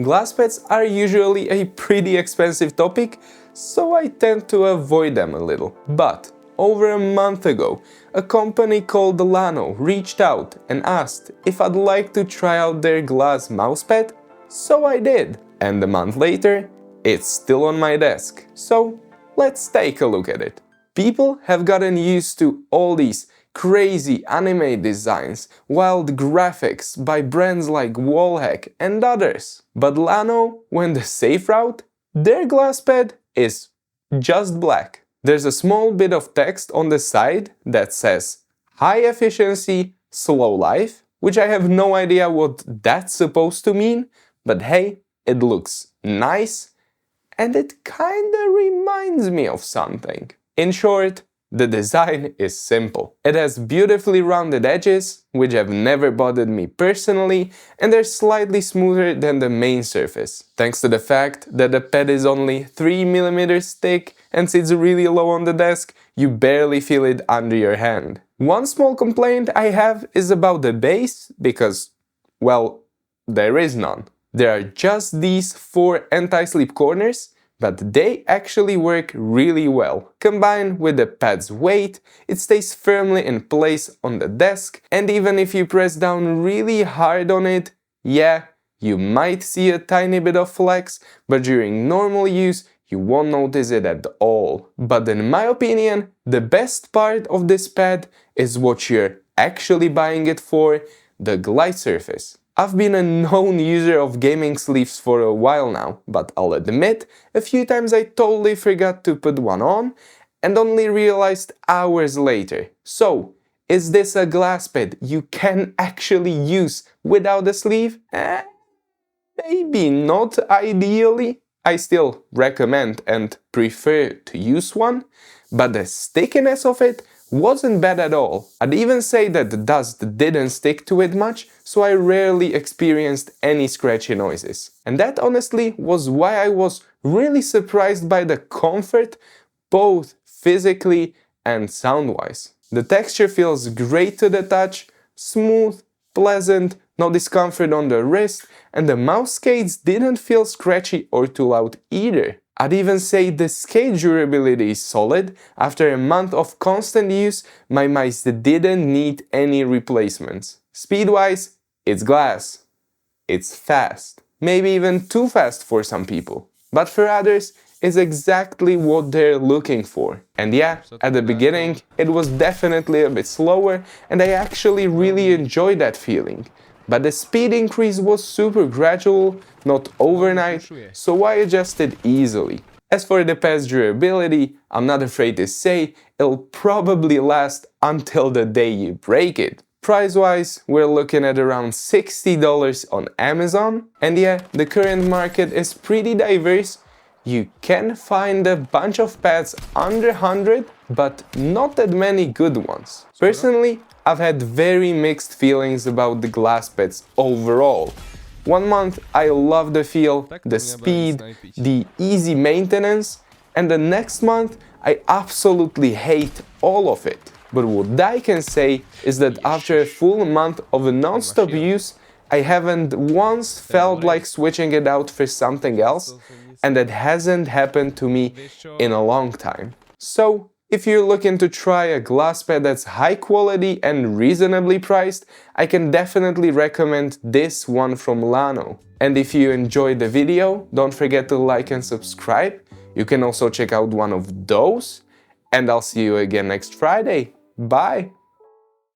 Glass pads are usually a pretty expensive topic, so I tend to avoid them a little. But over a month ago, a company called Llano reached out and asked if I'd like to try out their glass mousepad, so I did. And a month later, it's still on my desk. So let's take a look at it. People have gotten used to all these crazy anime designs, wild graphics by brands like Wallhack and others. But Llano went the safe route. Their glass pad is just black. There's a small bit of text on the side that says high efficiency, slow life, which I have no idea what that's supposed to mean, but hey, it looks nice and it kinda reminds me of something. In short, the design is simple. It has beautifully rounded edges, which have never bothered me personally, and they're slightly smoother than the main surface, thanks to the fact that the pad is only 3mm thick and sits really low on the desk, you barely feel it under your hand. One small complaint I have is about the base, because, well, there is none. There are just these 4 anti-slip corners, but they actually work really well. Combined with the pad's weight, it stays firmly in place on the desk, and even if you press down really hard on it, yeah, you might see a tiny bit of flex, but during normal use, you won't notice it at all. But in my opinion, the best part of this pad is what you're actually buying it for, the glide surface. I've been a known user of gaming sleeves for a while now, but I'll admit, a few times I totally forgot to put one on and only realized hours later. So, is this a glass pad you can actually use without a sleeve? Maybe not ideally. I still recommend and prefer to use one, but the stickiness of it wasn't bad at all. I'd even say that the dust didn't stick to it much, so I rarely experienced any scratchy noises. And that honestly was why I was really surprised by the comfort, both physically and sound-wise. The texture feels great to the touch, smooth, pleasant, no discomfort on the wrist, and the mouse skates didn't feel scratchy or too loud either. I'd even say the skate durability is solid. After a month of constant use, my mice didn't need any replacements. Speed-wise, it's glass. It's fast. Maybe even too fast for some people. But for others, it's exactly what they're looking for. And yeah, at the beginning, it was definitely a bit slower, and I actually really enjoyed that feeling. But the speed increase was super gradual, not overnight, so I adjusted easily. As for the pad's durability, I'm not afraid to say it'll probably last until the day you break it. Price-wise, we're looking at around $60 on Amazon. And yeah, the current market is pretty diverse. You can find a bunch of pads under 100, but not that many good ones. Personally, I've had very mixed feelings about the glass pads overall. One month I love the feel, the speed, the easy maintenance, and the next month I absolutely hate all of it. But what I can say is that after a full month of non-stop use, I haven't once felt like switching it out for something else, and that hasn't happened to me in a long time. So, if you're looking to try a glass pad that's high quality and reasonably priced, I can definitely recommend this one from Llano. And if you enjoyed the video, don't forget to like and subscribe. You can also check out one of those, and I'll see you again next Friday. Bye!